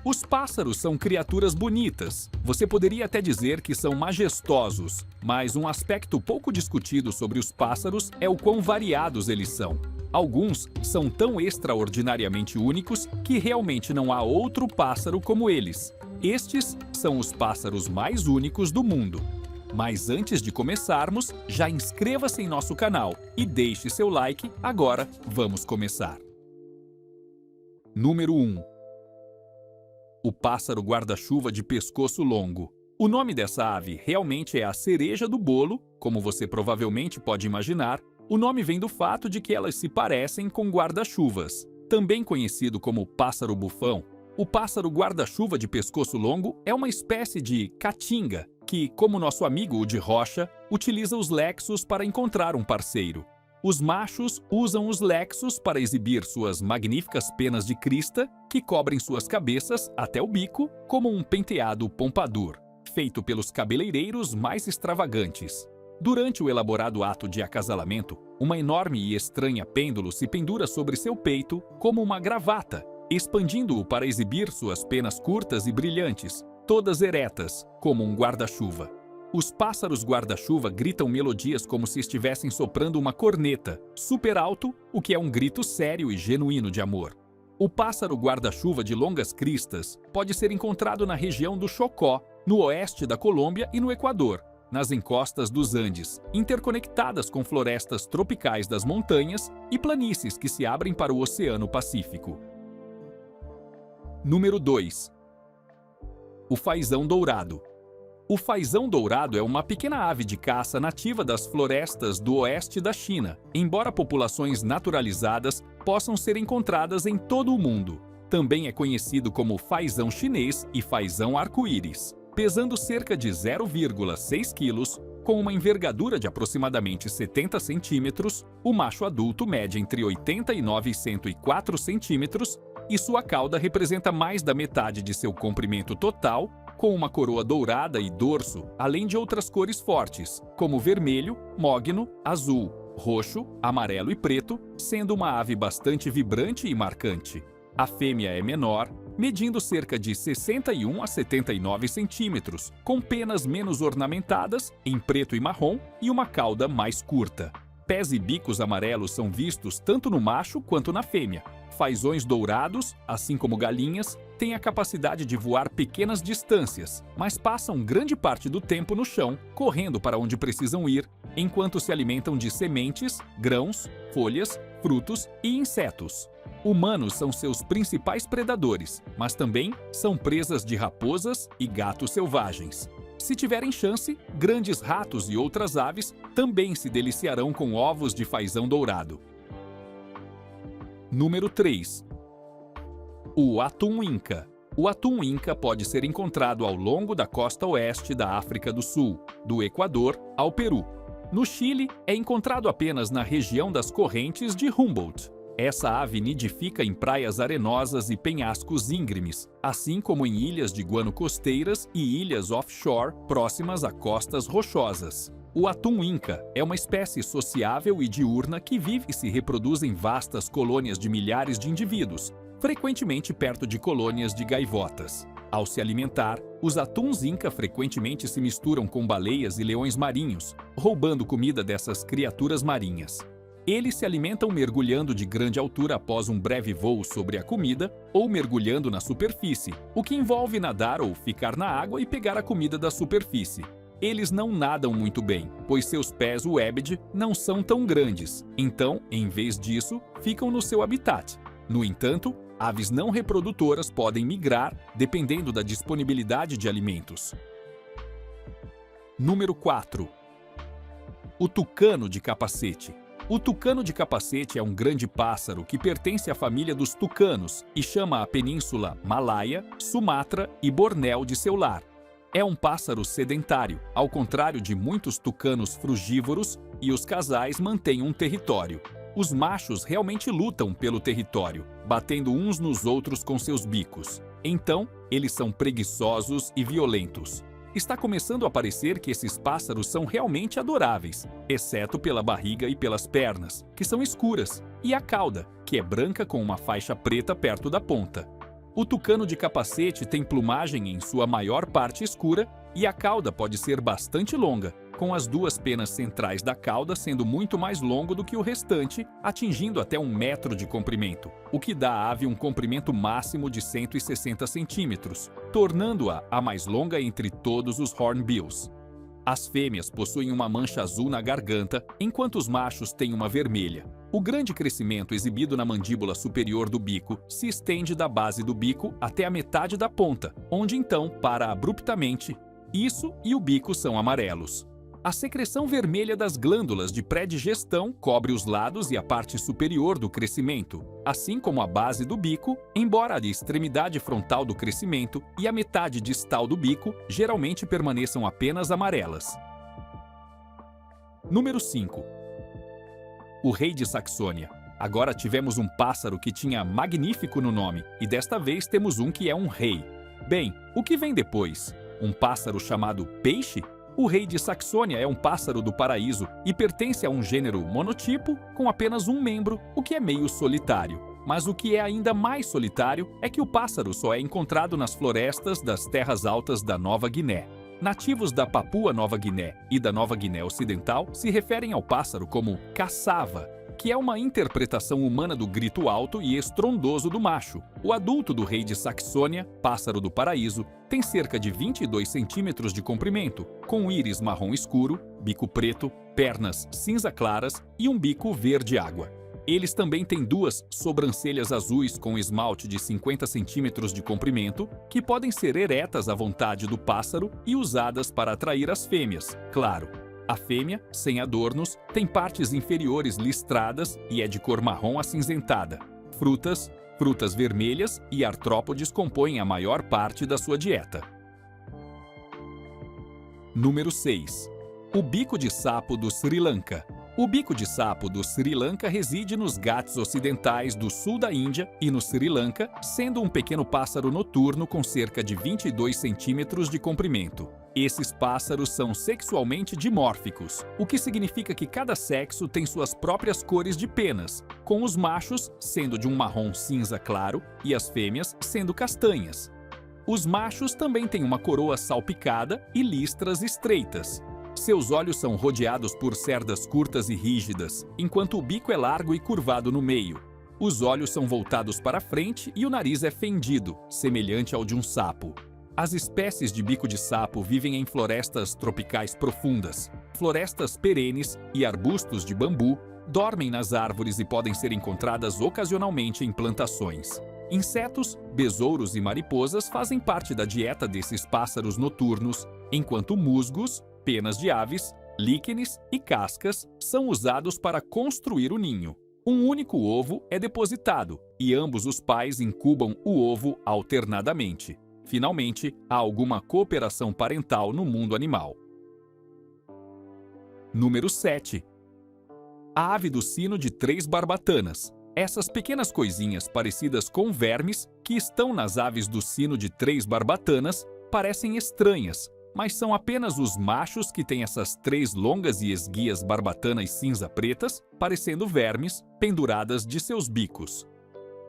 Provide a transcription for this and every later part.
Os pássaros são criaturas bonitas. Você poderia até dizer que são majestosos, mas um aspecto pouco discutido sobre os pássaros é o quão variados eles são. Alguns são tão extraordinariamente únicos que realmente não há outro pássaro como eles. Estes são os pássaros mais únicos do mundo. Mas antes de começarmos, já inscreva-se em nosso canal e deixe seu like. Agora, vamos começar. Número 1. O pássaro guarda-chuva de pescoço longo. O nome dessa ave realmente é a cereja do bolo, como você provavelmente pode imaginar. O nome vem do fato de que elas se parecem com guarda-chuvas. Também conhecido como pássaro bufão, o pássaro guarda-chuva de pescoço longo é uma espécie de caatinga que, como nosso amigo o de rocha, utiliza os lexos para encontrar um parceiro. Os machos usam os lexos para exibir suas magníficas penas de crista, que cobrem suas cabeças até o bico, como um penteado pompadour, feito pelos cabeleireiros mais extravagantes. Durante o elaborado ato de acasalamento, uma enorme e estranha pêndulo se pendura sobre seu peito como uma gravata, expandindo-o para exibir suas penas curtas e brilhantes, todas eretas, como um guarda-chuva. Os pássaros guarda-chuva gritam melodias como se estivessem soprando uma corneta, super alto, o que é um grito sério e genuíno de amor. O pássaro guarda-chuva de longas cristas pode ser encontrado na região do Chocó, no oeste da Colômbia e no Equador, nas encostas dos Andes, interconectadas com florestas tropicais das montanhas e planícies que se abrem para o Oceano Pacífico. Número 2. O faisão dourado. O faisão dourado é uma pequena ave de caça nativa das florestas do oeste da China, embora populações naturalizadas possam ser encontradas em todo o mundo. Também é conhecido como faisão chinês e faisão arco-íris. Pesando cerca de 0,6 quilos, com uma envergadura de aproximadamente 70 centímetros, o macho adulto mede entre 89 e 104 centímetros e sua cauda representa mais da metade de seu comprimento total, com uma coroa dourada e dorso, além de outras cores fortes, como vermelho, mogno, azul, roxo, amarelo e preto, sendo uma ave bastante vibrante e marcante. A fêmea é menor, medindo cerca de 61 a 79 centímetros, com penas menos ornamentadas, em preto e marrom, e uma cauda mais curta. Pés e bicos amarelos são vistos tanto no macho quanto na fêmea. Faisões dourados, assim como galinhas, têm a capacidade de voar pequenas distâncias, mas passam grande parte do tempo no chão, correndo para onde precisam ir, enquanto se alimentam de sementes, grãos, folhas, frutos e insetos. Humanos são seus principais predadores, mas também são presas de raposas e gatos selvagens. Se tiverem chance, grandes ratos e outras aves também se deliciarão com ovos de faisão dourado. Número 3. O atum inca. O atum inca pode ser encontrado ao longo da costa oeste da África do Sul, do Equador ao Peru. No Chile, é encontrado apenas na região das correntes de Humboldt. Essa ave nidifica em praias arenosas e penhascos íngremes, assim como em ilhas de guano costeiras e ilhas offshore próximas a costas rochosas. O atum inca é uma espécie sociável e diurna que vive e se reproduz em vastas colônias de milhares de indivíduos, frequentemente perto de colônias de gaivotas. Ao se alimentar, os atuns inca frequentemente se misturam com baleias e leões marinhos, roubando comida dessas criaturas marinhas. Eles se alimentam mergulhando de grande altura após um breve voo sobre a comida ou mergulhando na superfície, o que envolve nadar ou ficar na água e pegar a comida da superfície. Eles não nadam muito bem, pois seus pés webbed não são tão grandes, então, em vez disso, ficam no seu habitat. No entanto, aves não reprodutoras podem migrar dependendo da disponibilidade de alimentos. Número 4. O tucano de capacete. O tucano de capacete é um grande pássaro que pertence à família dos tucanos e chama a península Malaia, Sumatra e Bornéu de seu lar. É um pássaro sedentário, ao contrário de muitos tucanos frugívoros, e os casais mantêm um território. Os machos realmente lutam pelo território, batendo uns nos outros com seus bicos. Então, eles são preguiçosos e violentos. Está começando a parecer que esses pássaros são realmente adoráveis, exceto pela barriga e pelas pernas, que são escuras, e a cauda, que é branca com uma faixa preta perto da ponta. O tucano de capacete tem plumagem em sua maior parte escura e a cauda pode ser bastante longa, com as duas penas centrais da cauda sendo muito mais longo do que o restante, atingindo até 1 metro de comprimento, o que dá à ave um comprimento máximo de 160 centímetros, tornando-a a mais longa entre todos os hornbills. As fêmeas possuem uma mancha azul na garganta, enquanto os machos têm uma vermelha. O grande crescimento exibido na mandíbula superior do bico se estende da base do bico até a metade da ponta, onde então para abruptamente. Isso e o bico são amarelos. A secreção vermelha das glândulas de pré-digestão cobre os lados e a parte superior do crescimento, assim como a base do bico, embora a extremidade frontal do crescimento e a metade distal do bico geralmente permaneçam apenas amarelas. Número 5. O rei de Saxônia. Agora tivemos um pássaro que tinha magnífico no nome, e desta vez temos um que é um rei. Bem, o que vem depois? Um pássaro chamado peixe? O rei de Saxônia é um pássaro do paraíso e pertence a um gênero monotipo com apenas um membro, o que é meio solitário. Mas o que é ainda mais solitário é que o pássaro só é encontrado nas florestas das terras altas da Nova Guiné. Nativos da Papua Nova Guiné e da Nova Guiné Ocidental se referem ao pássaro como caçava, que é uma interpretação humana do grito alto e estrondoso do macho. O adulto do rei de Saxônia, pássaro do paraíso, tem cerca de 22 centímetros de comprimento, com íris marrom escuro, bico preto, pernas cinza claras e um bico verde água. Eles também têm duas sobrancelhas azuis com esmalte de 50 centímetros de comprimento, que podem ser eretas à vontade do pássaro e usadas para atrair as fêmeas, claro. A fêmea, sem adornos, tem partes inferiores listradas e é de cor marrom acinzentada. Frutas vermelhas e artrópodes compõem a maior parte da sua dieta. Número 6. O bico de sapo do Sri Lanka. O bico de sapo do Sri Lanka reside nos Ghats ocidentais do sul da Índia e no Sri Lanka, sendo um pequeno pássaro noturno com cerca de 22 centímetros de comprimento. Esses pássaros são sexualmente dimórficos, o que significa que cada sexo tem suas próprias cores de penas, com os machos sendo de um marrom cinza claro e as fêmeas sendo castanhas. Os machos também têm uma coroa salpicada e listras estreitas. Seus olhos são rodeados por cerdas curtas e rígidas, enquanto o bico é largo e curvado no meio. Os olhos são voltados para frente e o nariz é fendido, semelhante ao de um sapo. As espécies de bico de sapo vivem em florestas tropicais profundas, florestas perenes e arbustos de bambu, dormem nas árvores e podem ser encontradas ocasionalmente em plantações. Insetos, besouros e mariposas fazem parte da dieta desses pássaros noturnos, enquanto musgos, penas de aves, líquenes e cascas são usados para construir o ninho. Um único ovo é depositado e ambos os pais incubam o ovo alternadamente. Finalmente, há alguma cooperação parental no mundo animal. Número 7. A ave do sino de 3 barbatanas. Essas pequenas coisinhas parecidas com vermes que estão nas aves do sino de 3 barbatanas parecem estranhas, mas são apenas os machos que têm essas 3 longas e esguias barbatanas cinza-pretas, parecendo vermes, penduradas de seus bicos.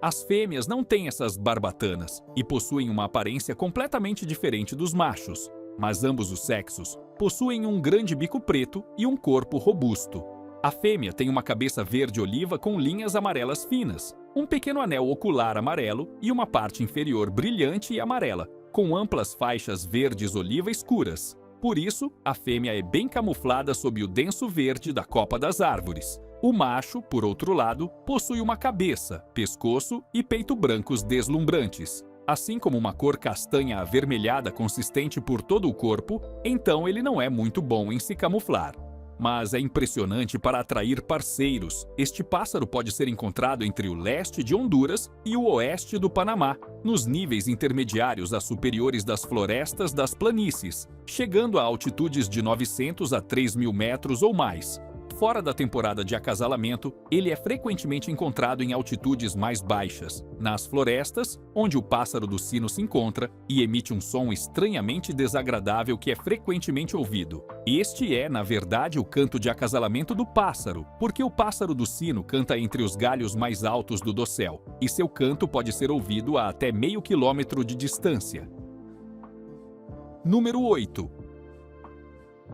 As fêmeas não têm essas barbatanas e possuem uma aparência completamente diferente dos machos, mas ambos os sexos possuem um grande bico preto e um corpo robusto. A fêmea tem uma cabeça verde-oliva com linhas amarelas finas, um pequeno anel ocular amarelo e uma parte inferior brilhante e amarela, com amplas faixas verdes-oliva escuras. Por isso, a fêmea é bem camuflada sob o denso verde da copa das árvores. O macho, por outro lado, possui uma cabeça, pescoço e peito brancos deslumbrantes. Assim como uma cor castanha avermelhada consistente por todo o corpo, então ele não é muito bom em se camuflar. Mas é impressionante para atrair parceiros. Este pássaro pode ser encontrado entre o leste de Honduras e o oeste do Panamá, nos níveis intermediários a superiores das florestas das planícies, chegando a altitudes de 900 a 3.000 metros ou mais. fora da temporada de acasalamento, ele é frequentemente encontrado em altitudes mais baixas, nas florestas, onde o pássaro do sino se encontra e emite um som estranhamente desagradável que é frequentemente ouvido. Este é, na verdade, o canto de acasalamento do pássaro, porque o pássaro do sino canta entre os galhos mais altos do dossel, e seu canto pode ser ouvido a até meio quilômetro de distância. Número 8.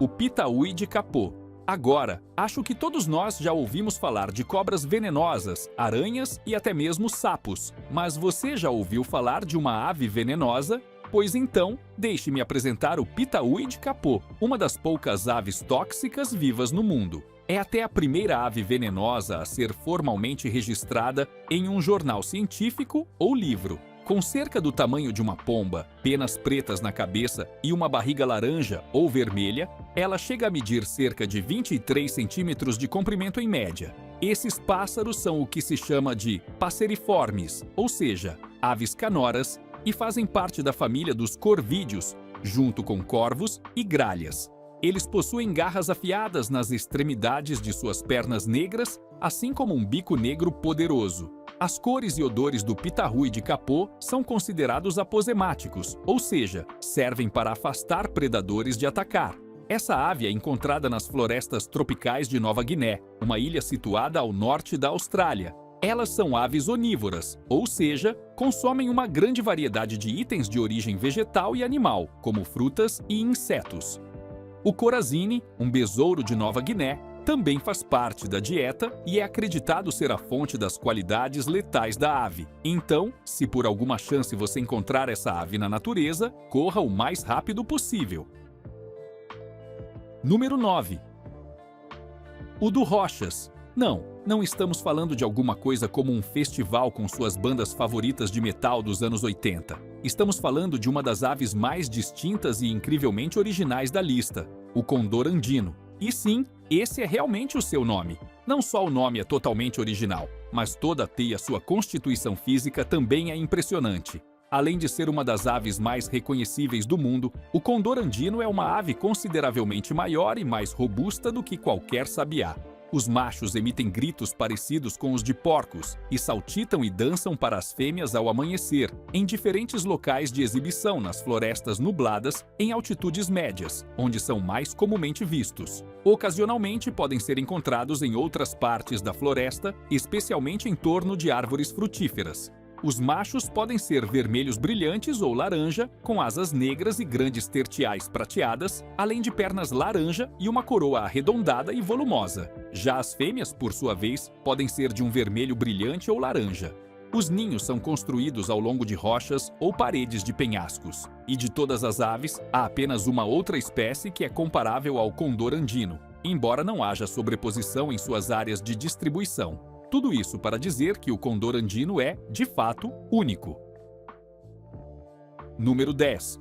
O pitaúide-capô. Agora, acho que todos nós já ouvimos falar de cobras venenosas, aranhas e até mesmo sapos. Mas você já ouviu falar de uma ave venenosa? Pois então, deixe-me apresentar o pitaúide-capô, uma das poucas aves tóxicas vivas no mundo. É até a primeira ave venenosa a ser formalmente registrada em um jornal científico ou livro. Com cerca do tamanho de uma pomba, penas pretas na cabeça e uma barriga laranja ou vermelha, ela chega a medir cerca de 23 centímetros de comprimento em média. Esses pássaros são o que se chama de passeriformes, ou seja, aves canoras, e fazem parte da família dos corvídeos, junto com corvos e gralhas. Eles possuem garras afiadas nas extremidades de suas pernas negras, assim como um bico negro poderoso. As cores e odores do pitaúide-capô são considerados aposemáticos, ou seja, servem para afastar predadores de atacar. Essa ave é encontrada nas florestas tropicais de Nova Guiné, uma ilha situada ao norte da Austrália. Elas são aves onívoras, ou seja, consomem uma grande variedade de itens de origem vegetal e animal, como frutas e insetos. O corazine, um besouro de Nova Guiné, também faz parte da dieta e é acreditado ser a fonte das qualidades letais da ave. Então, se por alguma chance você encontrar essa ave na natureza, corra o mais rápido possível. Número 9. O do Rochas. Não estamos falando de alguma coisa como um festival com suas bandas favoritas de metal dos anos 80. Estamos falando de uma das aves mais distintas e incrivelmente originais da lista, o condor andino. E sim, esse é realmente o seu nome. Não só o nome é totalmente original, mas toda a sua constituição física também é impressionante. Além de ser uma das aves mais reconhecíveis do mundo, o condor andino é uma ave consideravelmente maior e mais robusta do que qualquer sabiá. Os machos emitem gritos parecidos com os de porcos e saltitam e dançam para as fêmeas ao amanhecer, em diferentes locais de exibição nas florestas nubladas em altitudes médias, onde são mais comumente vistos. Ocasionalmente podem ser encontrados em outras partes da floresta, especialmente em torno de árvores frutíferas. Os machos podem ser vermelhos brilhantes ou laranja, com asas negras e grandes tertiais prateadas, além de pernas laranja e uma coroa arredondada e volumosa. Já as fêmeas, por sua vez, podem ser de um vermelho brilhante ou laranja. Os ninhos são construídos ao longo de rochas ou paredes de penhascos. E de todas as aves, há apenas uma outra espécie que é comparável ao condor andino, embora não haja sobreposição em suas áreas de distribuição. Tudo isso para dizer que o condor andino é, de fato, único. Número 10.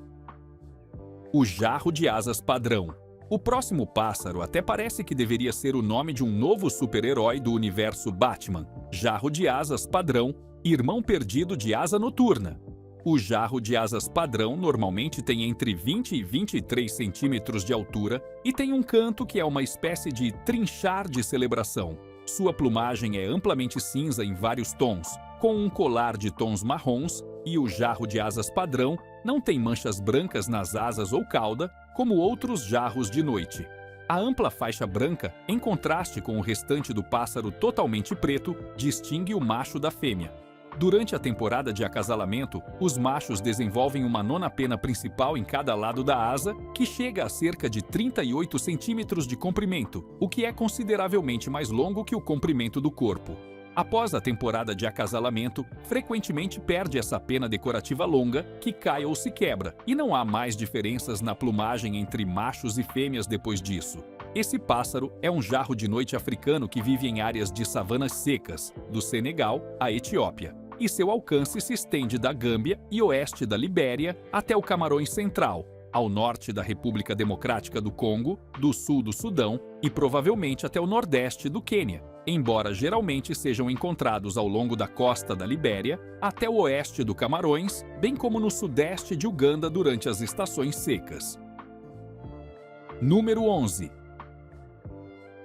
O jarro de asas padrão. O próximo pássaro até parece que deveria ser o nome de um novo super-herói do universo Batman. Jarro de asas padrão, irmão perdido de asa noturna. O jarro de asas padrão normalmente tem entre 20 e 23 centímetros de altura e tem um canto que é uma espécie de trinchar de celebração. Sua plumagem é amplamente cinza em vários tons, com um colar de tons marrons, e o jarro de asas padrão não tem manchas brancas nas asas ou cauda, como outros jarros de noite. A ampla faixa branca, em contraste com o restante do pássaro totalmente preto, distingue o macho da fêmea. Durante a temporada de acasalamento, os machos desenvolvem uma nona pena principal em cada lado da asa, que chega a cerca de 38 centímetros de comprimento, o que é consideravelmente mais longo que o comprimento do corpo. Após a temporada de acasalamento, frequentemente perde essa pena decorativa longa, que cai ou se quebra, e não há mais diferenças na plumagem entre machos e fêmeas depois disso. Esse pássaro é um jarro de noite africano que vive em áreas de savanas secas, do Senegal à Etiópia. E seu alcance se estende da Gâmbia e oeste da Libéria até o Camarões Central, ao norte da República Democrática do Congo, do sul do Sudão e provavelmente até o nordeste do Quênia, embora geralmente sejam encontrados ao longo da costa da Libéria até o oeste do Camarões, bem como no sudeste de Uganda durante as estações secas. Número 11.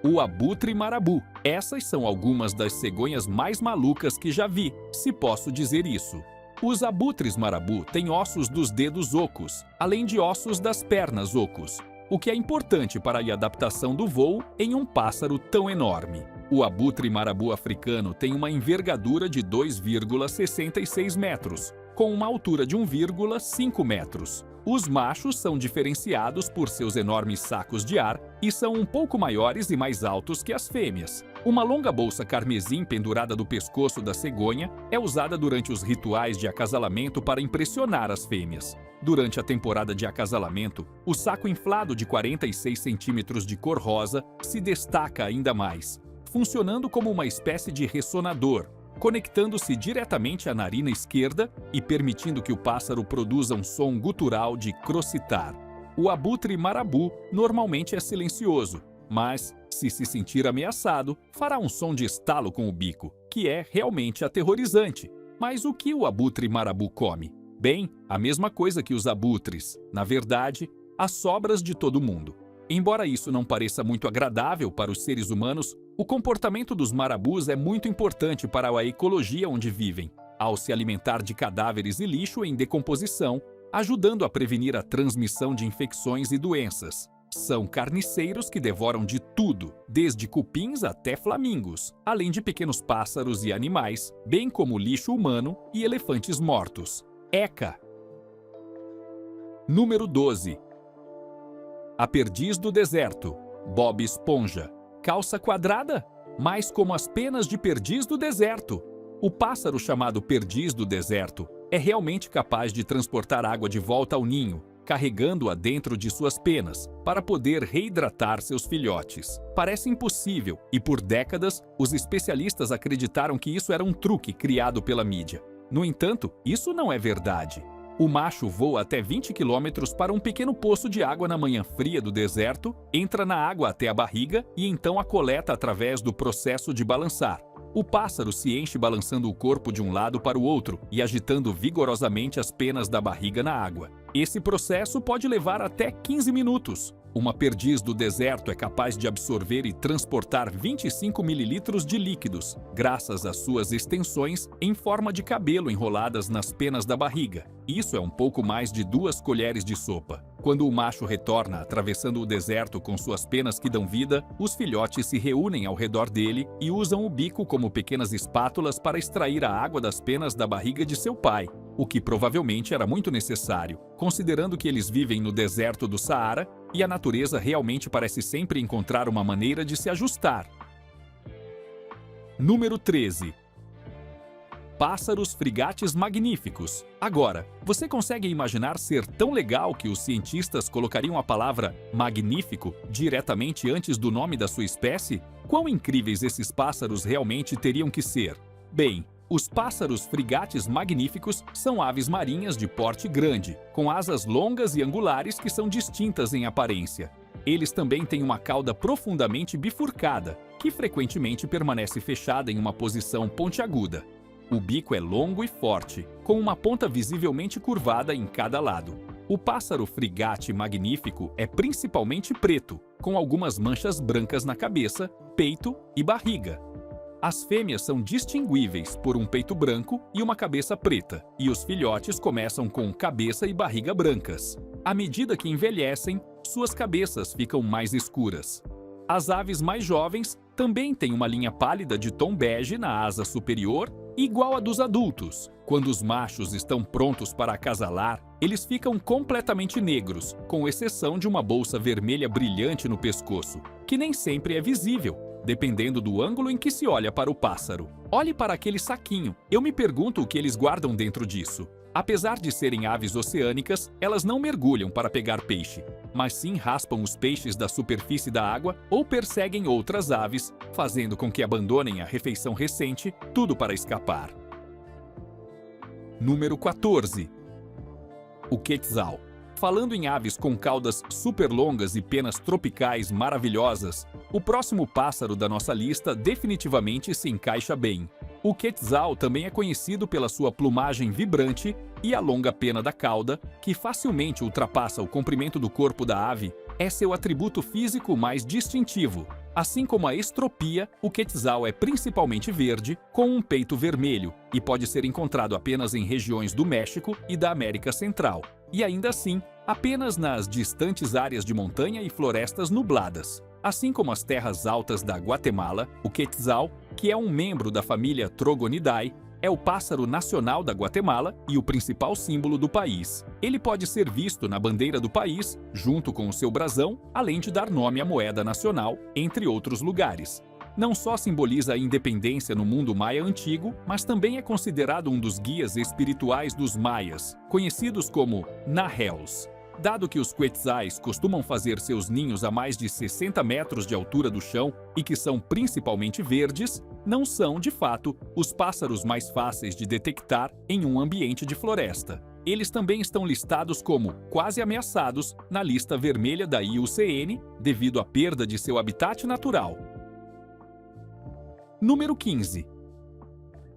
O abutre marabu. Essas são algumas das cegonhas mais malucas que já vi, se posso dizer isso. Os abutres marabu têm ossos dos dedos ocos, além de ossos das pernas ocos, o que é importante para a adaptação do voo em um pássaro tão enorme. O abutre marabu africano tem uma envergadura de 2,66 metros, com uma altura de 1,5 metros. Os machos são diferenciados por seus enormes sacos de ar e são um pouco maiores e mais altos que as fêmeas. Uma longa bolsa carmesim pendurada do pescoço da cegonha é usada durante os rituais de acasalamento para impressionar as fêmeas. Durante a temporada de acasalamento, o saco inflado de 46 centímetros de cor rosa se destaca ainda mais, funcionando como uma espécie de ressonador, conectando-se diretamente à narina esquerda e permitindo que o pássaro produza um som gutural de crocitar. O abutre marabu normalmente é silencioso, mas, se sentir ameaçado, fará um som de estalo com o bico, que é realmente aterrorizante. Mas o que o abutre marabu come? Bem, a mesma coisa que os abutres. Na verdade, as sobras de todo mundo. Embora isso não pareça muito agradável para os seres humanos, o comportamento dos marabus é muito importante para a ecologia onde vivem, ao se alimentar de cadáveres e lixo em decomposição, ajudando a prevenir a transmissão de infecções e doenças. São carniceiros que devoram de tudo, desde cupins até flamingos, além de pequenos pássaros e animais, bem como lixo humano e elefantes mortos. ECA. Número 12. A perdiz do deserto, Bob Esponja. Calça quadrada? Mas como as penas de perdiz do deserto. O pássaro chamado perdiz do deserto é realmente capaz de transportar água de volta ao ninho, carregando-a dentro de suas penas, para poder reidratar seus filhotes. Parece impossível, e por décadas, os especialistas acreditaram que isso era um truque criado pela mídia. No entanto, isso não é verdade. O macho voa até 20 quilômetros para um pequeno poço de água na manhã fria do deserto, entra na água até a barriga e então a coleta através do processo de balançar. O pássaro se enche balançando o corpo de um lado para o outro e agitando vigorosamente as penas da barriga na água. Esse processo pode levar até 15 minutos. Uma perdiz do deserto é capaz de absorver e transportar 25 mililitros de líquidos, graças às suas extensões em forma de cabelo enroladas nas penas da barriga. Isso é um pouco mais de 2 colheres de sopa. Quando o macho retorna atravessando o deserto com suas penas que dão vida, os filhotes se reúnem ao redor dele e usam o bico como pequenas espátulas para extrair a água das penas da barriga de seu pai, o que provavelmente era muito necessário, considerando que eles vivem no deserto do Saara e a natureza realmente parece sempre encontrar uma maneira de se ajustar. Número 13. Pássaros frigates magníficos. Agora, você consegue imaginar ser tão legal que os cientistas colocariam a palavra magnífico diretamente antes do nome da sua espécie? Quão incríveis esses pássaros realmente teriam que ser? Bem, os pássaros frigates magníficos são aves marinhas de porte grande, com asas longas e angulares que são distintas em aparência. Eles também têm uma cauda profundamente bifurcada, que frequentemente permanece fechada em uma posição pontiaguda. O bico é longo e forte, com uma ponta visivelmente curvada em cada lado. O pássaro frigate magnífico é principalmente preto, com algumas manchas brancas na cabeça, peito e barriga. As fêmeas são distinguíveis por um peito branco e uma cabeça preta, e os filhotes começam com cabeça e barriga brancas. À medida que envelhecem, suas cabeças ficam mais escuras. As aves mais jovens também têm uma linha pálida de tom bege na asa superior, igual à dos adultos. Quando os machos estão prontos para acasalar, eles ficam completamente negros, com exceção de uma bolsa vermelha brilhante no pescoço, que nem sempre é visível, dependendo do ângulo em que se olha para o pássaro. Olhe para aquele saquinho. Eu me pergunto o que eles guardam dentro disso. Apesar de serem aves oceânicas, elas não mergulham para pegar peixe, mas sim raspam os peixes da superfície da água ou perseguem outras aves, fazendo com que abandonem a refeição recente, tudo para escapar. Número 14. O quetzal. Falando em aves com caudas super longas e penas tropicais maravilhosas, o próximo pássaro da nossa lista definitivamente se encaixa bem. O quetzal também é conhecido pela sua plumagem vibrante e a longa pena da cauda, que facilmente ultrapassa o comprimento do corpo da ave, é seu atributo físico mais distintivo. Assim como a estropia, o quetzal é principalmente verde, com um peito vermelho, e pode ser encontrado apenas em regiões do México e da América Central, e ainda assim, apenas nas distantes áreas de montanha e florestas nubladas. Assim como as terras altas da Guatemala, o quetzal, que é um membro da família Trogonidae, é o pássaro nacional da Guatemala e o principal símbolo do país. Ele pode ser visto na bandeira do país, junto com o seu brasão, além de dar nome à moeda nacional, entre outros lugares. Não só simboliza a independência no mundo maia antigo, mas também é considerado um dos guias espirituais dos maias, conhecidos como Nahels. Dado que os quetzais costumam fazer seus ninhos a mais de 60 metros de altura do chão e que são principalmente verdes, não são, de fato, os pássaros mais fáceis de detectar em um ambiente de floresta. Eles também estão listados como quase ameaçados na lista vermelha da IUCN devido à perda de seu habitat natural. Número 15.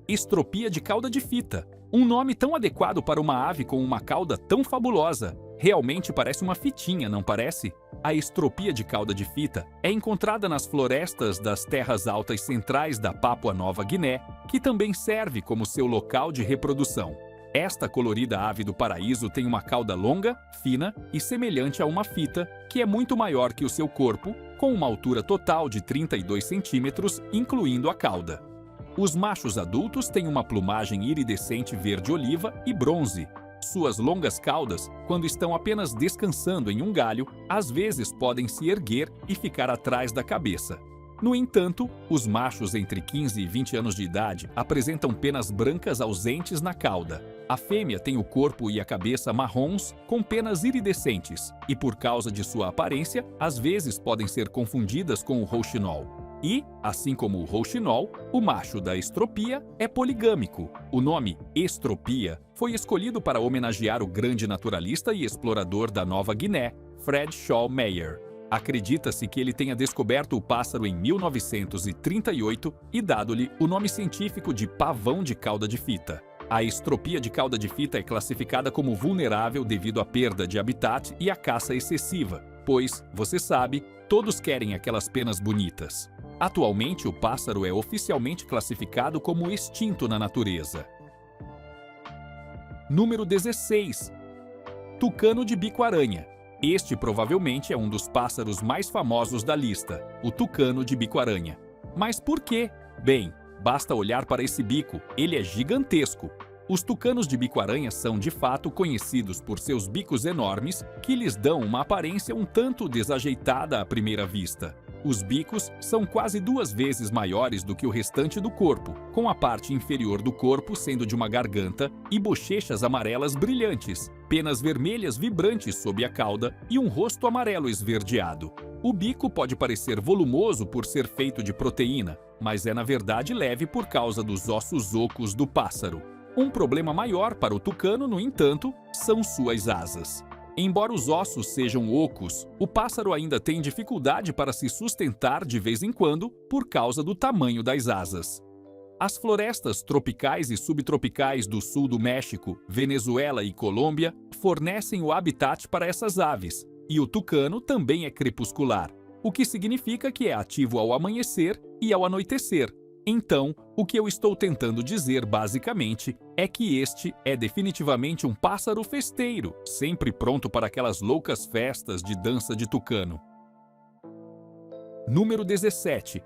Estropia de cauda de fita. Um nome tão adequado para uma ave com uma cauda tão fabulosa. Realmente parece uma fitinha, não parece? A estropia de cauda de fita é encontrada nas florestas das terras altas centrais da Papua Nova Guiné, que também serve como seu local de reprodução. Esta colorida ave do paraíso tem uma cauda longa, fina e semelhante a uma fita, que é muito maior que o seu corpo, com uma altura total de 32 centímetros, incluindo a cauda. Os machos adultos têm uma plumagem iridescente verde-oliva e bronze. Suas longas caudas, quando estão apenas descansando em um galho, às vezes podem se erguer e ficar atrás da cabeça. No entanto, os machos entre 15 e 20 anos de idade apresentam penas brancas ausentes na cauda. A fêmea tem o corpo e a cabeça marrons com penas iridescentes e, por causa de sua aparência, às vezes podem ser confundidas com o rouxinol. E, assim como o rouxinol, o macho da estropia é poligâmico. O nome estropia foi escolhido para homenagear o grande naturalista e explorador da Nova Guiné, Fred Shaw Meyer. Acredita-se que ele tenha descoberto o pássaro em 1938 e dado-lhe o nome científico de pavão de cauda de fita. A estropia de cauda de fita é classificada como vulnerável devido à perda de habitat e à caça excessiva, pois, você sabe, todos querem aquelas penas bonitas. Atualmente, o pássaro é oficialmente classificado como extinto na natureza. Número 16. Tucano de bico-aranha. Este provavelmente é um dos pássaros mais famosos da lista, o tucano de bico-aranha. Mas por quê? Bem, basta olhar para esse bico, ele é gigantesco. Os tucanos de bico-aranha são, de fato, conhecidos por seus bicos enormes, que lhes dão uma aparência um tanto desajeitada à primeira vista. Os bicos são quase 2 vezes maiores do que o restante do corpo, com a parte inferior do corpo sendo de uma garganta e bochechas amarelas brilhantes, penas vermelhas vibrantes sob a cauda e um rosto amarelo esverdeado. O bico pode parecer volumoso por ser feito de proteína, mas é na verdade leve por causa dos ossos ocos do pássaro. Um problema maior para o tucano, no entanto, são suas asas. Embora os ossos sejam ocos, o pássaro ainda tem dificuldade para se sustentar de vez em quando por causa do tamanho das asas. As florestas tropicais e subtropicais do sul do México, Venezuela e Colômbia fornecem o habitat para essas aves, e o tucano também é crepuscular, o que significa que é ativo ao amanhecer e ao anoitecer. Então, o que eu estou tentando dizer basicamente é que este é definitivamente um pássaro festeiro, sempre pronto para aquelas loucas festas de dança de tucano. Número 17.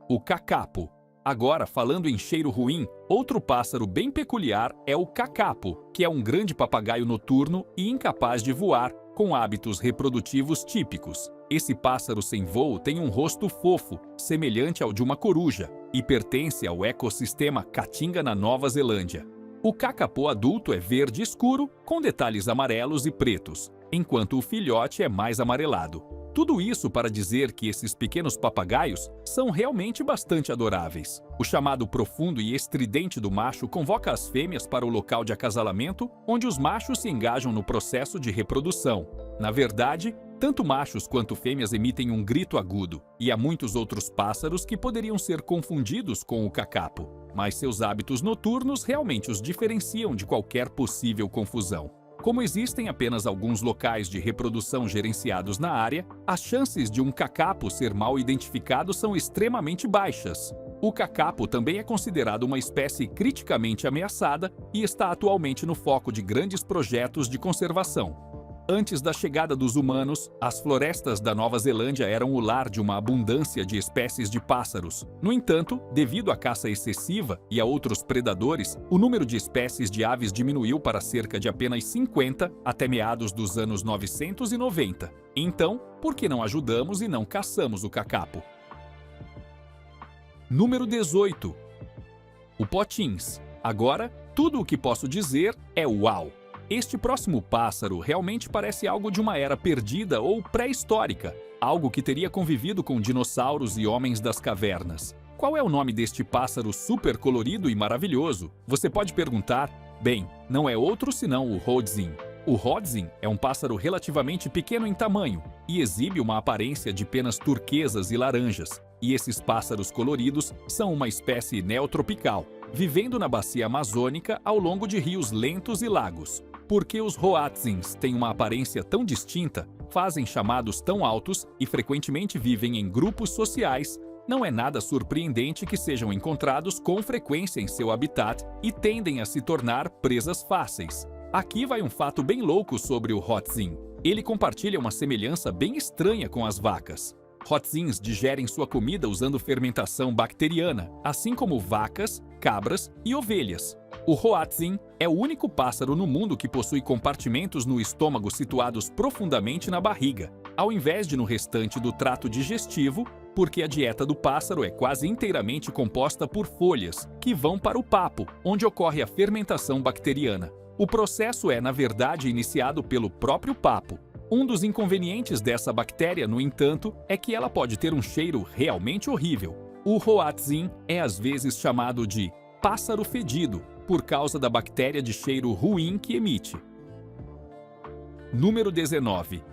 O cacapo. Agora, falando em cheiro ruim, outro pássaro bem peculiar é o cacapo, que é um grande papagaio noturno e incapaz de voar, com hábitos reprodutivos típicos. Esse pássaro sem voo tem um rosto fofo, semelhante ao de uma coruja, e pertence ao ecossistema Caatinga na Nova Zelândia. O cacapo adulto é verde escuro, com detalhes amarelos e pretos, enquanto o filhote é mais amarelado. Tudo isso para dizer que esses pequenos papagaios são realmente bastante adoráveis. O chamado profundo e estridente do macho convoca as fêmeas para o local de acasalamento, onde os machos se engajam no processo de reprodução. Na verdade, tanto machos quanto fêmeas emitem um grito agudo, e há muitos outros pássaros que poderiam ser confundidos com o cacapo, mas seus hábitos noturnos realmente os diferenciam de qualquer possível confusão. Como existem apenas alguns locais de reprodução gerenciados na área, as chances de um kakapo ser mal identificado são extremamente baixas. O kakapo também é considerado uma espécie criticamente ameaçada e está atualmente no foco de grandes projetos de conservação. Antes da chegada dos humanos, as florestas da Nova Zelândia eram o lar de uma abundância de espécies de pássaros. No entanto, devido à caça excessiva e a outros predadores, o número de espécies de aves diminuiu para cerca de apenas 50 até meados dos anos 990. Então, por que não ajudamos e não caçamos o kakapo? Número 18. O potins. Agora, tudo o que posso dizer é uau! Este próximo pássaro realmente parece algo de uma era perdida ou pré-histórica, algo que teria convivido com dinossauros e homens das cavernas. Qual é o nome deste pássaro super colorido e maravilhoso? Você pode perguntar? Bem, não é outro senão o Hodzin. O Hodzin é um pássaro relativamente pequeno em tamanho e exibe uma aparência de penas turquesas e laranjas. E esses pássaros coloridos são uma espécie neotropical, vivendo na bacia amazônica ao longo de rios lentos e lagos. Porque os Hoatzins têm uma aparência tão distinta, fazem chamados tão altos e frequentemente vivem em grupos sociais, não é nada surpreendente que sejam encontrados com frequência em seu habitat e tendem a se tornar presas fáceis. Aqui vai um fato bem louco sobre o Hoatzin. Ele compartilha uma semelhança bem estranha com as vacas. Hoatzins digerem sua comida usando fermentação bacteriana, assim como vacas, cabras e ovelhas. O Hoatzin é o único pássaro no mundo que possui compartimentos no estômago situados profundamente na barriga, ao invés de no restante do trato digestivo, porque a dieta do pássaro é quase inteiramente composta por folhas, que vão para o papo, onde ocorre a fermentação bacteriana. O processo é, na verdade, iniciado pelo próprio papo. Um dos inconvenientes dessa bactéria, no entanto, é que ela pode ter um cheiro realmente horrível. O Hoatzin é às vezes chamado de pássaro fedido, por causa da bactéria de cheiro ruim que emite. Número 19.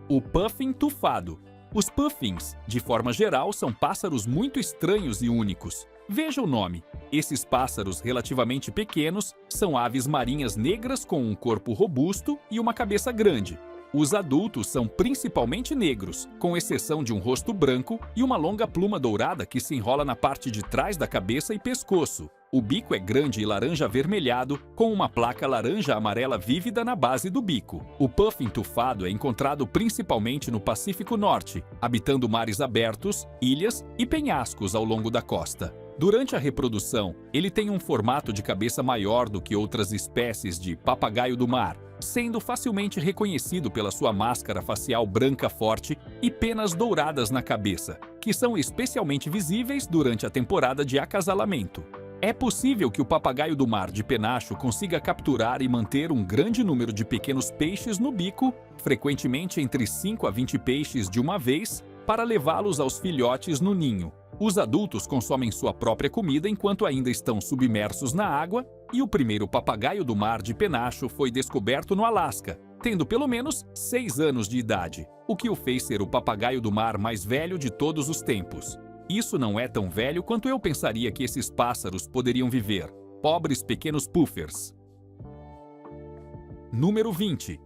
O puffin tufado. Os puffins, de forma geral, são pássaros muito estranhos e únicos. Veja o nome. Esses pássaros relativamente pequenos são aves marinhas negras com um corpo robusto e uma cabeça grande. Os adultos são principalmente negros, com exceção de um rosto branco e uma longa pluma dourada que se enrola na parte de trás da cabeça e pescoço. O bico é grande e laranja avermelhado, com uma placa laranja-amarela vívida na base do bico. O puffin tufado é encontrado principalmente no Pacífico Norte, habitando mares abertos, ilhas e penhascos ao longo da costa. Durante a reprodução, ele tem um formato de cabeça maior do que outras espécies de papagaio do mar, sendo facilmente reconhecido pela sua máscara facial branca forte e penas douradas na cabeça, que são especialmente visíveis durante a temporada de acasalamento. É possível que o papagaio do mar de penacho consiga capturar e manter um grande número de pequenos peixes no bico, frequentemente entre 5 a 20 peixes de uma vez, para levá-los aos filhotes no ninho. Os adultos consomem sua própria comida enquanto ainda estão submersos na água, e o primeiro papagaio do mar de penacho foi descoberto no Alasca, tendo pelo menos 6 anos de idade, o que o fez ser o papagaio do mar mais velho de todos os tempos. Isso não é tão velho quanto eu pensaria que esses pássaros poderiam viver. Pobres pequenos puffers. Número 20.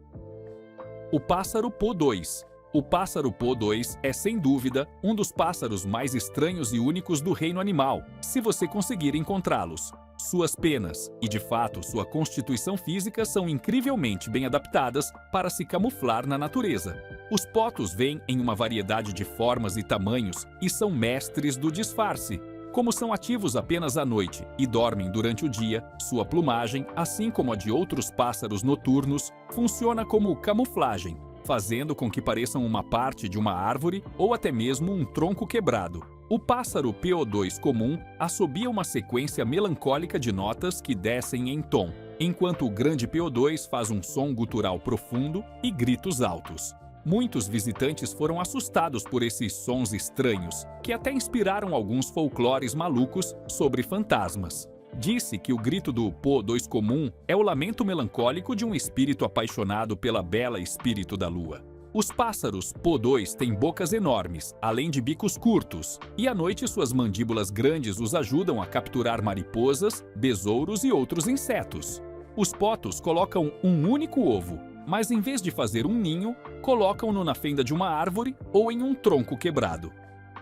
O pássaro Po-2. O pássaro Po-2 é, sem dúvida, um dos pássaros mais estranhos e únicos do reino animal, se você conseguir encontrá-los. Suas penas e, de fato, sua constituição física são incrivelmente bem adaptadas para se camuflar na natureza. Os potos vêm em uma variedade de formas e tamanhos e são mestres do disfarce. Como são ativos apenas à noite e dormem durante o dia, sua plumagem, assim como a de outros pássaros noturnos, funciona como camuflagem, fazendo com que pareçam uma parte de uma árvore ou até mesmo um tronco quebrado. O pássaro PO2 comum assobia uma sequência melancólica de notas que descem em tom, enquanto o grande PO2 faz um som gutural profundo e gritos altos. Muitos visitantes foram assustados por esses sons estranhos, que até inspiraram alguns folclores malucos sobre fantasmas. Disse que o grito do Po-2 comum é o lamento melancólico de um espírito apaixonado pela bela espírito da lua. Os pássaros Po-2 têm bocas enormes, além de bicos curtos, e à noite suas mandíbulas grandes os ajudam a capturar mariposas, besouros e outros insetos. Os potos colocam um único ovo, mas em vez de fazer um ninho, colocam-no na fenda de uma árvore ou em um tronco quebrado.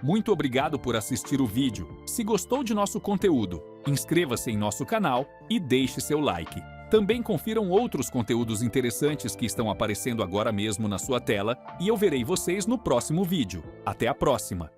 Muito obrigado por assistir o vídeo. Se gostou de nosso conteúdo, inscreva-se em nosso canal e deixe seu like. Também confiram outros conteúdos interessantes que estão aparecendo agora mesmo na sua tela e eu verei vocês no próximo vídeo. Até a próxima!